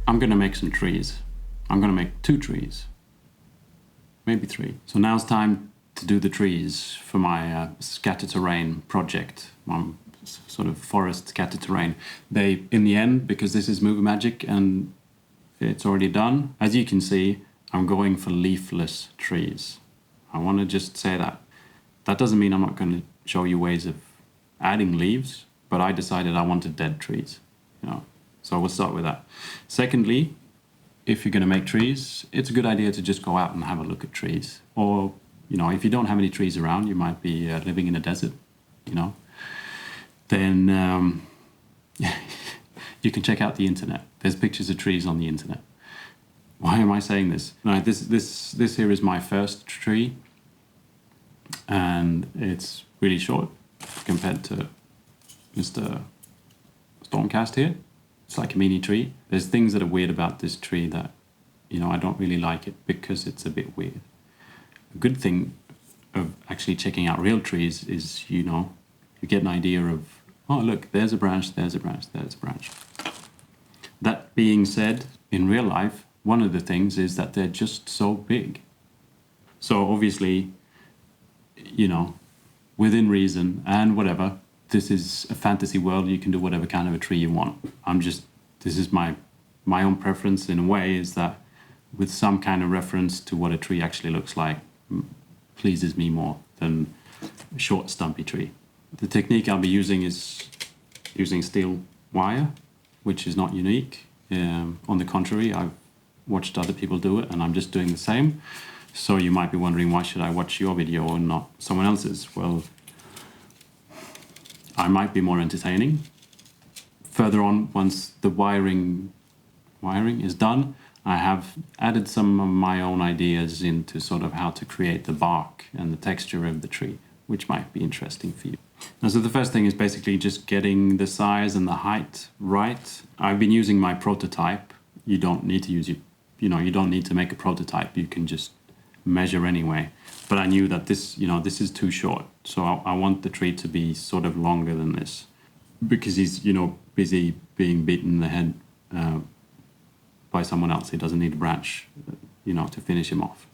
I'm going to make some trees. I'm going to make 2 trees, maybe 3. So now's time to do the trees for my scatter terrain project, sort of forest scatter terrain. They, in the end, because this is movie magic and it's already done, as you can see, I'm going for leafless trees. I want to just say that. That doesn't mean I'm not going to show you ways of adding leaves, but I decided I wanted dead trees, So we'll start with that. Secondly, if you're going to make trees, it's a good idea to just go out and have a look at trees. Or, if you don't have any trees around, you might be living in a desert, then you can check out the internet. There's pictures of trees on the internet. Why am I saying this? Right, this here is my first tree, and it's really short compared to Mr. Stormcast here. It's like a mini tree. There's things that are weird about this tree that, I don't really like it because it's a bit weird. A good thing of actually checking out real trees is, you get an idea of, oh, look, there's a branch, there's a branch, there's a branch. That being said, in real life, one of the things is that they're just so big. So obviously, within reason and whatever, this is a fantasy world. You can do whatever kind of a tree you want. This is my own preference in a way, is that with some kind of reference to what a tree actually looks like pleases me more than a short stumpy tree. The technique I'll be using is using steel wire, which is not unique. On the contrary, I've watched other people do it and I'm just doing the same. So you might be wondering, why should I watch your video and not someone else's? Well, I might be more entertaining. Further on, once the wiring is done, I have added some of my own ideas into sort of how to create the bark and the texture of the tree, which might be interesting for you. And so the first thing is basically just getting the size and the height right. I've been using my prototype. You don't need to use you don't need to make a prototype. You can just measure anyway. But I knew that this is too short. So I want the tree to be sort of longer than this, because he's, busy being beaten in the head by someone else. He doesn't need a branch, to finish him off.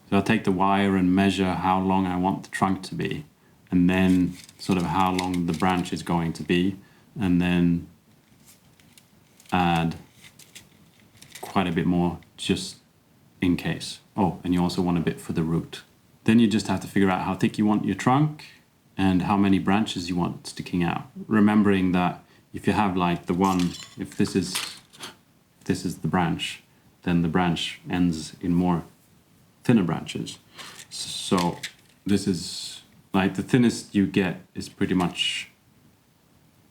So I'll take the wire and measure how long I want the trunk to be, and then sort of how long the branch is going to be, and then add quite a bit more just in case. Oh, and you also want a bit for the root. Then you just have to figure out how thick you want your trunk and how many branches you want sticking out. Remembering that if you have like if this is the branch, then the branch ends in more thinner branches. So this is like the thinnest you get is pretty much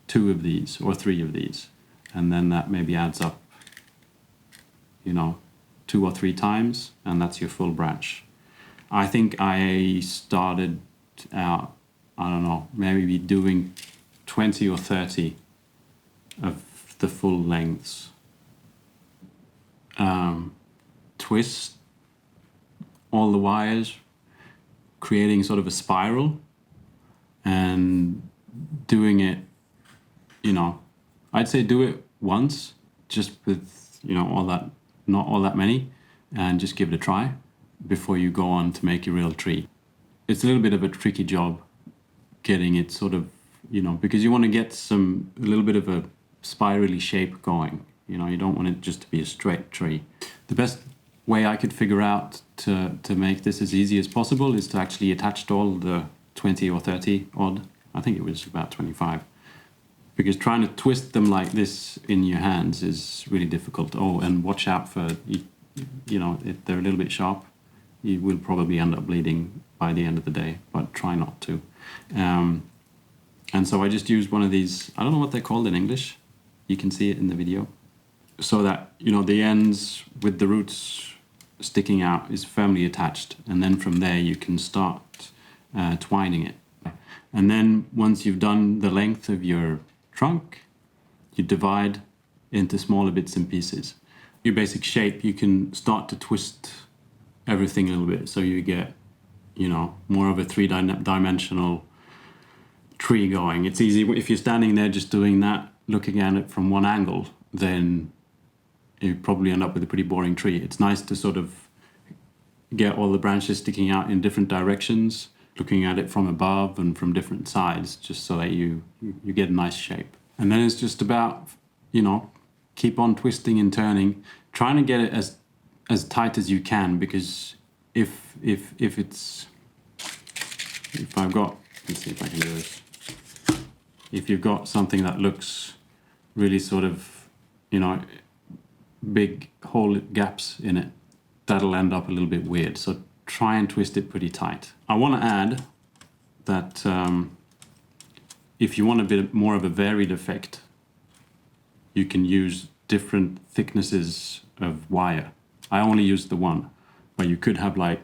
2 of these or 3 of these. And then that maybe adds up, 2 or 3 times, and that's your full branch. I think I started out, I don't know, maybe doing 20 or 30 of the full lengths. Twist all the wires, creating sort of a spiral, and doing it, I'd say do it once, just with, not all that many, and just give it a try before you go on to make your real tree. It's a little bit of a tricky job getting it sort of, because you want to get a little bit of a spirally shape going. You don't want it just to be a straight tree. The best way I could figure out to make this as easy as possible is to actually attach all the 20 or 30 odd, I think it was about 25, because trying to twist them like this in your hands is really difficult. Oh, and watch out for, if they're a little bit sharp, you will probably end up bleeding by the end of the day, but try not to. And so I just used one of these, I don't know what they're called in English. You can see it in the video. So that, the ends with the roots sticking out is firmly attached. And then from there you can start twining it. And then once you've done the length of your trunk, you divide into smaller bits and pieces. Your basic shape, you can start to twist everything a little bit. So you get, more of a 3-dimensional tree going. It's easy if you're standing there just doing that, looking at it from one angle, then you probably end up with a pretty boring tree. It's nice to sort of get all the branches sticking out in different directions, looking at it from above and from different sides, just so that you get a nice shape. And then it's just about, you know, keep on twisting and turning, trying to get it as tight as you can, because if I've got, let's see if I can do this. If you've got something that looks really sort of, you know, big hole gaps in it, that'll end up a little bit weird. So try and twist it pretty tight. I want to add that if you want a bit more of a varied effect, you can use different thicknesses of wire. I only use the one, but you could have like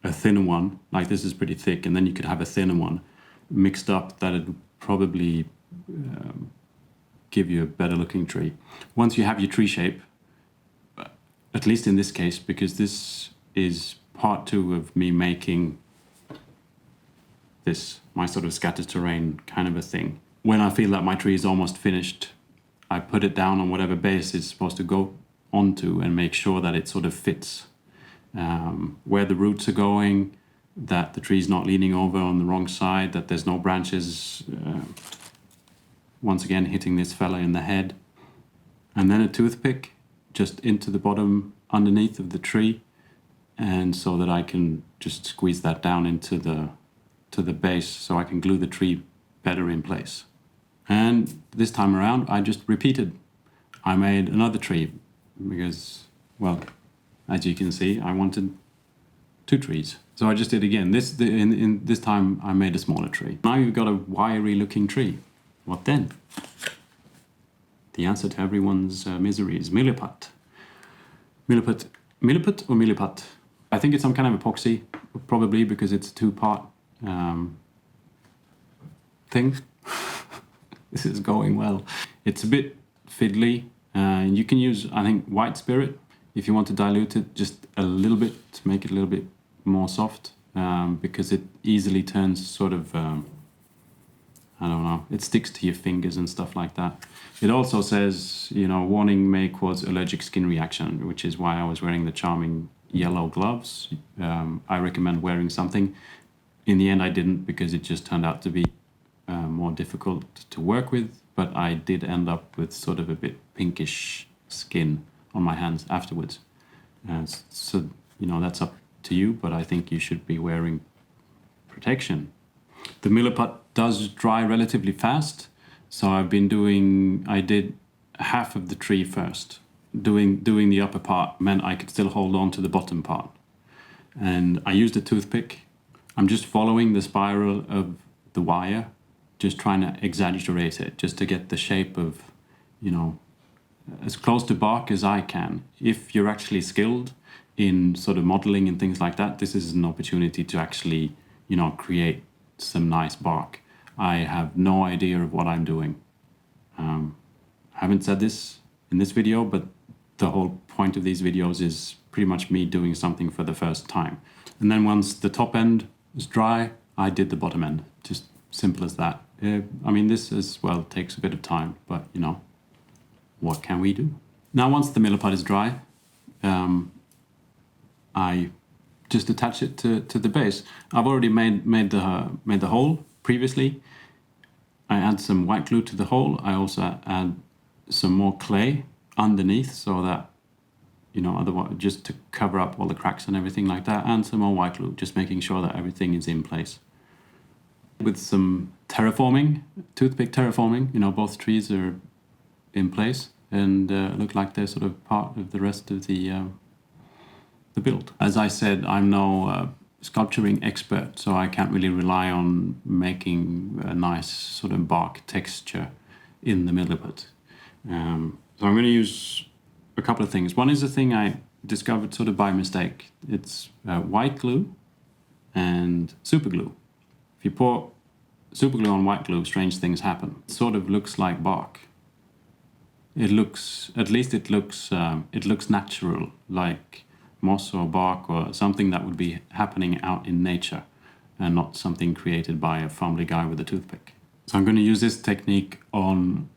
a thinner one, like this is pretty thick, and then you could have a thinner one mixed up that'd probably give you a better looking tree. Once you have your tree shape, at least in this case, because this is part 2 of me making this, my sort of scattered terrain kind of a thing. When I feel that my tree is almost finished, I put it down on whatever base it's supposed to go onto and make sure that it sort of fits where the roots are going, that the tree's not leaning over on the wrong side, that there's no branches, once again hitting this fella in the head. And then a toothpick just into the bottom underneath of the tree, and so that I can just squeeze that down into the base so I can glue the tree better in place. And this time around I just repeated. I made another tree because, well, as you can see, I wanted 2 trees. So I just did again. This time I made a smaller tree. Now you've got a wiry looking tree. What then? The answer to everyone's misery is Milliput. Milliput or Milliput? I think it's some kind of epoxy, probably because it's a 2-part thing. This is going well. It's a bit fiddly. You can use, I think, white spirit if you want to dilute it just a little bit to make it a little bit more soft, because it easily turns sort of, I don't know, it sticks to your fingers and stuff like that. It also says, you know, warning may cause allergic skin reaction, which is why I was wearing the charming yellow gloves. I recommend wearing something. In the end I didn't, because it just turned out to be more difficult to work with, but I did end up with sort of a bit pinkish skin on my hands afterwards. So, you know, that's up to you, but I think you should be wearing protection. The Milliput does dry relatively fast, so I did half of the tree first. Doing the upper part meant I could still hold on to the bottom part. And I used a toothpick. I'm just following the spiral of the wire, just trying to exaggerate it, just to get the shape of, you know, as close to bark as I can. If you're actually skilled in sort of modeling and things like that, this is an opportunity to actually, you know, create some nice bark. I have no idea of what I'm doing. I haven't said this in this video, but the whole point of these videos is pretty much me doing something for the first time. And then once the top end is dry, I did the bottom end. Just simple as that. I mean, this as well takes a bit of time, but you know, what can we do? Now, once the Milliput is dry, I just attach it to the base. I've already made the hole previously. I add some white glue to the hole. I also add some more clay underneath, so that, you know, otherwise, just to cover up all the cracks and everything like that, and some more white glue, just making sure that everything is in place. With some terraforming, toothpick terraforming, you know, both trees are in place and look like they're sort of part of the rest of the build. As I said, I'm no sculpturing expert, so I can't really rely on making a nice sort of bark texture in the Milliput. So I'm going to use a couple of things. One is a thing I discovered sort of by mistake. It's white glue and super glue. If you pour super glue on white glue, strange things happen. It sort of looks like bark. It looks natural, like moss or bark or something that would be happening out in nature, and not something created by a fumbly guy with a toothpick. So I'm going to use this technique on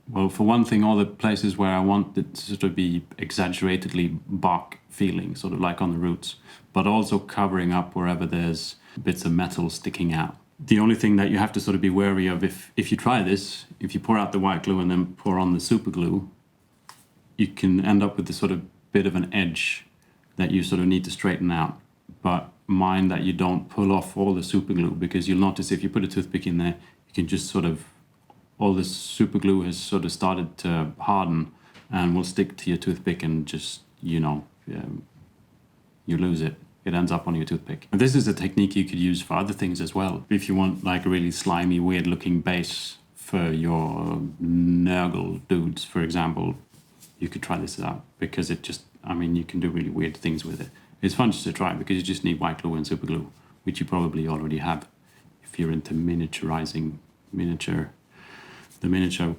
Well, for one thing, all the places where I want it to sort of be exaggeratedly bark feeling, sort of like on the roots, but also covering up wherever there's bits of metal sticking out. The only thing that you have to sort of be wary of, if you try this, if you pour out the white glue and then pour on the super glue, you can end up with this sort of bit of an edge that you sort of need to straighten out. But mind that you don't pull off all the super glue, because you'll notice if you put a toothpick in there, you can just sort of, all this super glue has sort of started to harden and will stick to your toothpick and just, you lose it. It ends up on your toothpick. And this is a technique you could use for other things as well. If you want like a really slimy, weird looking base for your Nurgle dudes, for example, you could try this out, because it just, you can do really weird things with it. It's fun just to try because you just need white glue and super glue, which you probably already have if you're into miniaturizing the miniature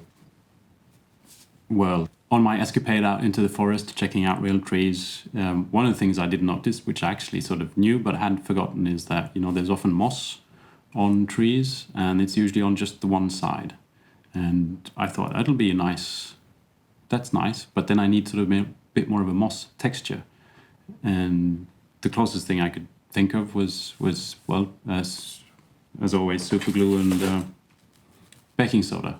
world. On my escapade out into the forest, checking out real trees, one of the things I did notice, which I actually sort of knew but hadn't forgotten, is that, there's often moss on trees, and it's usually on just the one side. And I thought, that's nice, but then I need sort of a bit more of a moss texture. And the closest thing I could think of was well, as always, super glue and baking soda.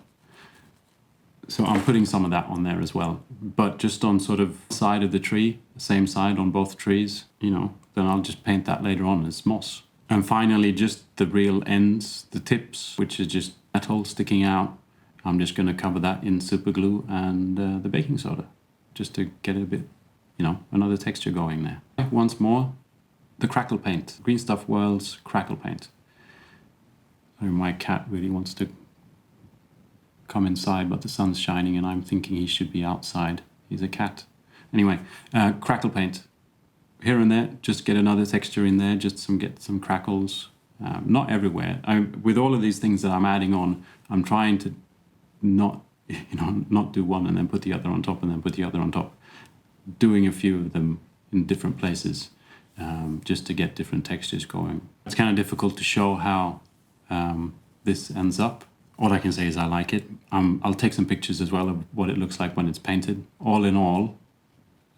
So I'm putting some of that on there as well, but just on sort of side of the tree, same side on both trees, then I'll just paint that later on as moss. And finally, just the real ends, the tips, which is just metal sticking out, I'm just going to cover that in super glue and the baking soda, just to get it a bit, another texture going there. Once more, the crackle paint, Green Stuff World's crackle paint. My cat really wants to come inside, but the sun's shining and I'm thinking he should be outside. He's a cat. Anyway, crackle paint. Here and there, just get another texture in there, get some crackles. Not everywhere. With all of these things that I'm adding on, I'm trying to not do one and then put the other on top and then put the other on top. Doing a few of them in different places, just to get different textures going. It's kind of difficult to show how this ends up. All I can say is I like it. I'll take some pictures as well of what it looks like when it's painted. All in all,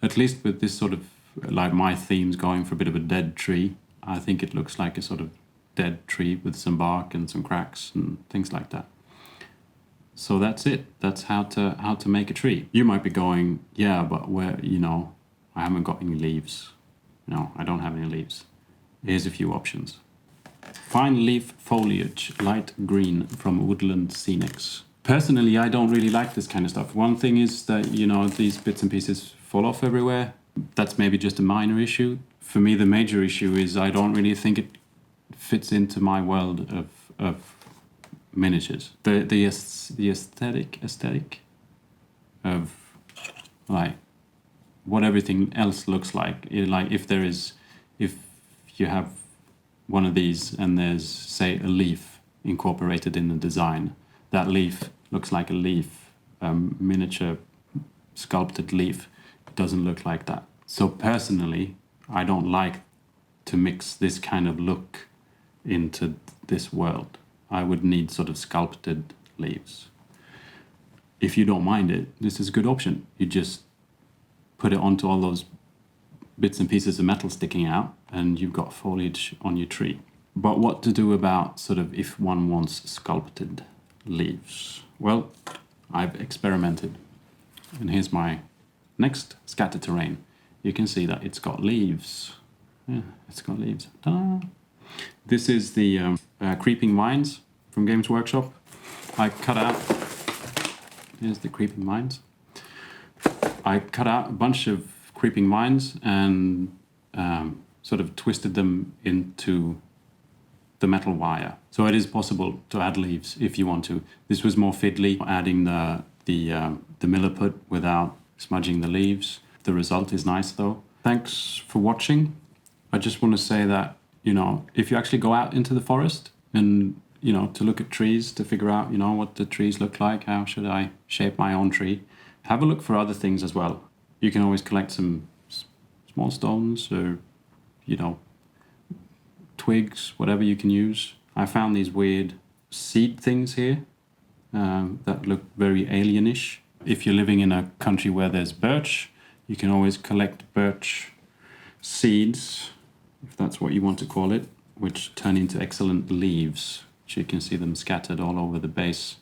at least with this sort of, like my theme's going for a bit of a dead tree, I think it looks like a sort of dead tree with some bark and some cracks and things like that. So that's it. That's how to make a tree. You might be going, yeah, but where, I haven't got any leaves. No, I don't have any leaves. Here's a few options. Fine leaf foliage, light green from Woodland Scenics. Personally, I don't really like this kind of stuff. One thing is that, these bits and pieces fall off everywhere. That's maybe just a minor issue. For me, the major issue is I don't really think it fits into my world of miniatures. The aesthetic of like what everything else looks like. Like if you have one of these and there's, say, a leaf incorporated in the design, that leaf looks like a leaf, miniature sculpted leaf. It doesn't look like that. So personally, I don't like to mix this kind of look into this world. I would need sort of sculpted leaves. If you don't mind it, this is a good option. You just put it onto all those bits and pieces of metal sticking out and you've got foliage on your tree. But what to do about sort of if one wants sculpted leaves? Well, I've experimented. And here's my next scatter terrain. You can see that it's got leaves. Yeah, it's got leaves. Ta-da! This is the Creeping Vines from Games Workshop. I cut out, here's the Creeping Vines. I cut out a bunch of creeping vines and sort of twisted them into the metal wire. So it is possible to add leaves if you want to. This was more fiddly, adding the Milliput without smudging the leaves. The result is nice though. Thanks for watching. I just want to say that, if you actually go out into the forest and, to look at trees, to figure out, what the trees look like, how should I shape my own tree, have a look for other things as well. You can always collect some small stones or, twigs, whatever you can use. I found these weird seed things here that look very alienish. If you're living in a country where there's birch, you can always collect birch seeds, if that's what you want to call it, which turn into excellent leaves. You can see them scattered all over the base.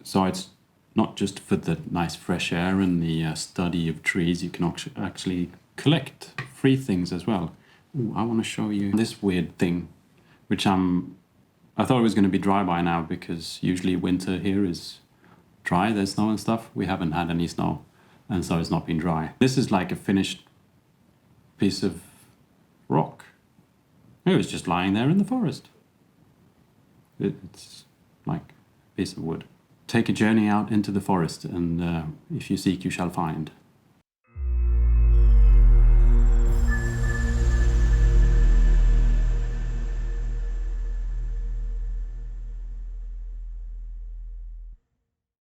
So it's not just for the nice fresh air and the study of trees, you can actually collect free things as well. Ooh, I want to show you this weird thing, which I thought it was going to be dry by now, because usually winter here is dry, there's snow and stuff. We haven't had any snow, and so it's not been dry. This is like a finished piece of rock. It was just lying there in the forest. It's like a piece of wood. Take a journey out into the forest, and if you seek, you shall find.